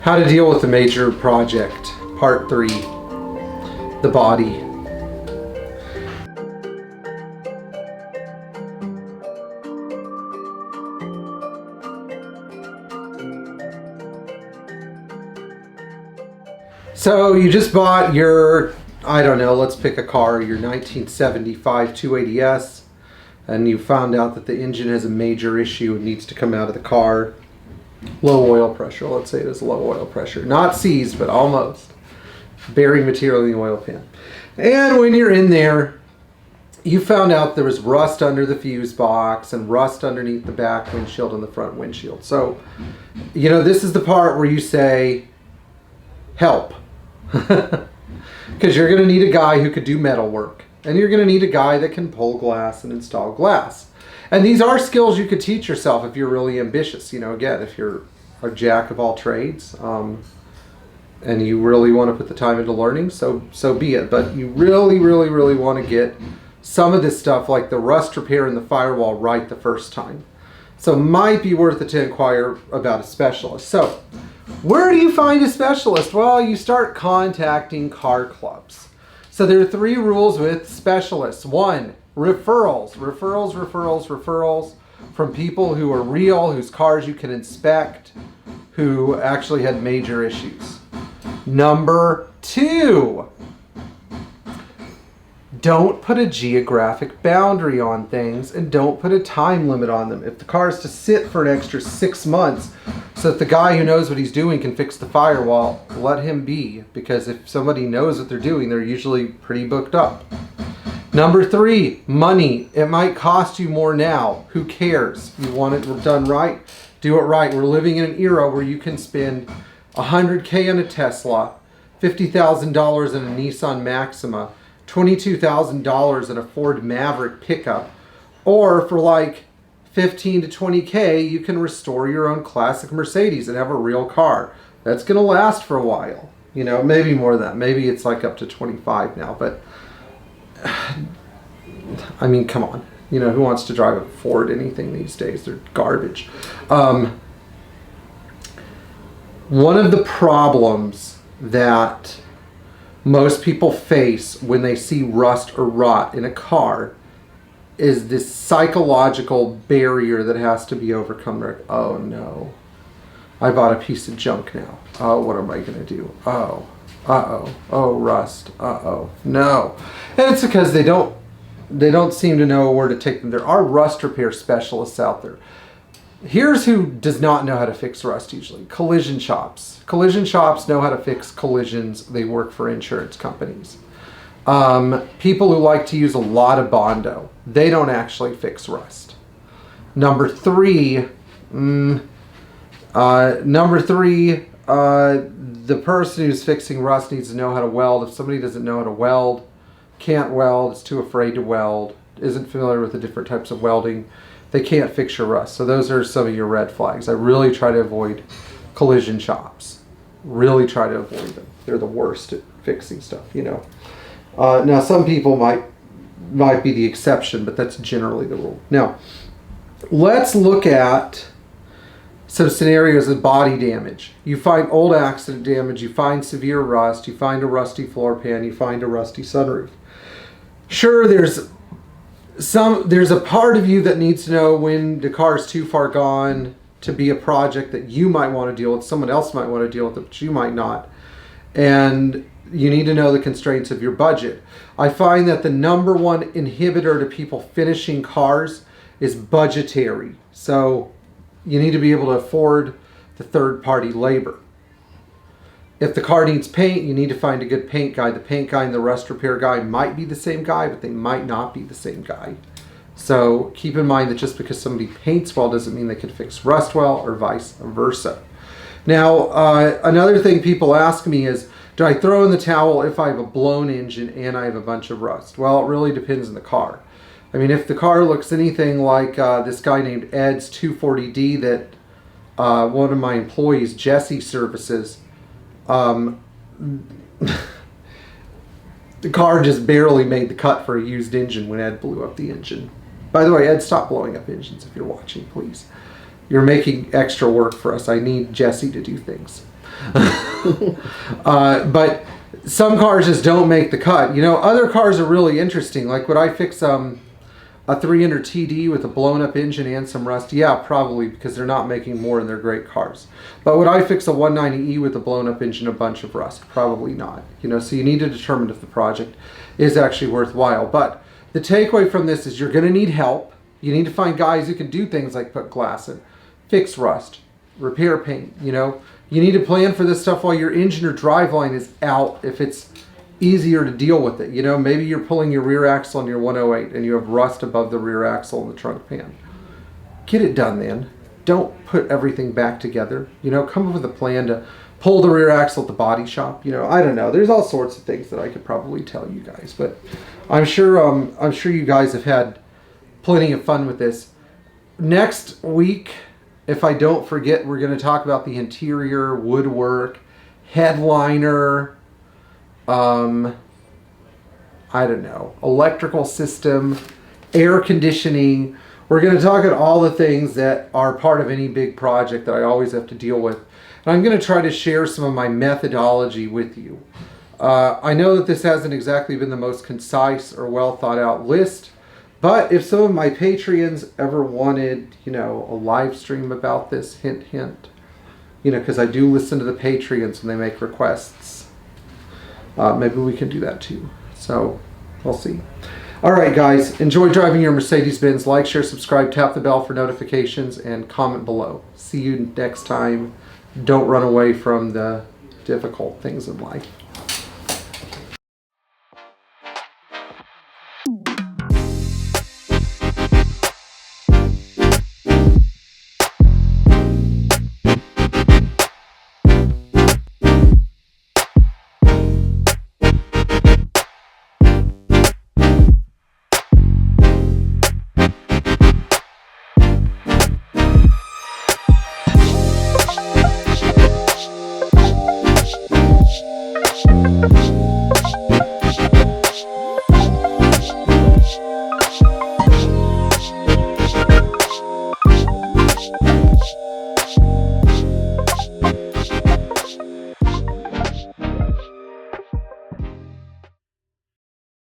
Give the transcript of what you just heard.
How to deal with a major project, part 3, the body. So you just bought your, I don't know, let's pick a car, your 1975 280S, and you found out that the engine has a major issue and needs to come out of the car. Low oil pressure, let's say it is low oil pressure. Not seized, but almost. Bearing material in the oil pan. And when you're in there, you found out there was rust under the fuse box and rust underneath the back windshield and the front windshield. So, you know, this is the part where you say, help. Because you're going to need a guy who could do metal work. And you're going to need a guy that can pull glass and install glass. And these are skills you could teach yourself if you're really ambitious. You know, again, if you're a jack of all trades and you really want to put the time into learning, so be it. But you really want to get some of this stuff like the rust repair and the firewall right the first time. So it might be worth it to inquire about a specialist. So where do you find a specialist? Well, you start contacting car clubs. So there are 3 rules with specialists. 1, referrals from people who are real, whose cars you can inspect, who actually had major issues. Number 2, don't put a geographic boundary on things and don't put a time limit on them. If the car is to sit for an extra 6 months so that the guy who knows what he's doing can fix the firewall, let him be, because if somebody knows what they're doing, they're usually pretty booked up. Number 3, money. It might cost you more now. Who cares? You want it done right? Do it right. We're living in an era where you can spend $100K on a Tesla, $50,000 in a Nissan Maxima, $22,000 in a Ford Maverick pickup, or for like 15 to 20K, you can restore your own Classic Mercedes and have a real car. That's going to last for a while. You know, maybe more than that. Maybe it's like up to 25 now, but I mean, come on. You know, who wants to drive a Ford anything these days? They're garbage. One of the problems that most people face when they see rust or rot in a car is this psychological barrier that has to be overcome. Like, oh no, I bought a piece of junk now. Oh, what am I going to do? Oh, uh-oh, oh, rust, uh-oh, no. And it's because they don't seem to know where to take them. There are rust repair specialists out there. Here's who does not know how to fix rust usually. Collision shops. Collision shops know how to fix collisions. They work for insurance companies. People who like to use a lot of Bondo. They don't actually fix rust. Number 3, the person who's fixing rust needs to know how to weld. If somebody doesn't know how to weld, can't weld, is too afraid to weld, isn't familiar with the different types of welding, they can't fix your rust. So those are some of your red flags. I really try to avoid collision shops. Really try to avoid them. They're the worst at fixing stuff, you know. Now some people might be the exception, but that's generally the rule. Now, let's look at some scenarios of body damage. You find old accident damage, you find severe rust, you find a rusty floor pan, you find a rusty sunroof. Sure, there's a part of you that needs to know when the car is too far gone to be a project that you might want to deal with. Someone else might want to deal with it, but you might not. And you need to know the constraints of your budget. I find that the number 1 inhibitor to people finishing cars is budgetary. So you need to be able to afford the third-party labor. If the car needs paint, you need to find a good paint guy. The paint guy and the rust repair guy might be the same guy, but they might not be the same guy. So keep in mind that just because somebody paints well doesn't mean they can fix rust well, or vice versa. Now, another thing people ask me is, do I throw in the towel if I have a blown engine and I have a bunch of rust? Well, it really depends on the car. I mean, if the car looks anything like this guy named Ed's 240D that one of my employees, Jesse, services, the car just barely made the cut for a used engine when Ed blew up the engine. By the way, Ed, stop blowing up engines if you're watching, please. You're making extra work for us. I need Jesse to do things. But some cars just don't make the cut. You know, other cars are really interesting. Like, would I fix a 300 TD with a blown up engine and some rust? Yeah, probably, because they're not making more and they're great cars. But would I fix a 190E with a blown up engine and a bunch of rust? Probably not. You know, so you need to determine if the project is actually worthwhile. But the takeaway from this is you're going to need help. You need to find guys who can do things like put glass in, fix rust, repair paint. You know, you need to plan for this stuff while your engine or driveline is out, if it's easier to deal with it. You know, maybe you're pulling your rear axle on your 108 and you have rust above the rear axle in the trunk pan. Get it done then. Don't put everything back together. You know, come up with a plan to pull the rear axle at the body shop. You know, I don't know. There's all sorts of things that I could probably tell you guys, but I'm sure you guys have had plenty of fun with this. Next week, if I don't forget, we're going to talk about the interior, woodwork, headliner, I don't know, electrical system, air conditioning. We're going to talk about all the things that are part of any big project that I always have to deal with. And I'm going to try to share some of my methodology with you. I know that this hasn't exactly been the most concise or well thought out list, but if some of my Patreons ever wanted, you know, a live stream about this, hint, hint, you know, because I do listen to the Patreons when they make requests. Maybe we can do that too. So we'll see. All right, guys, enjoy driving your Mercedes Benz. Like, share, subscribe, tap the bell for notifications, and comment below. See you next time. Don't run away from the difficult things in life.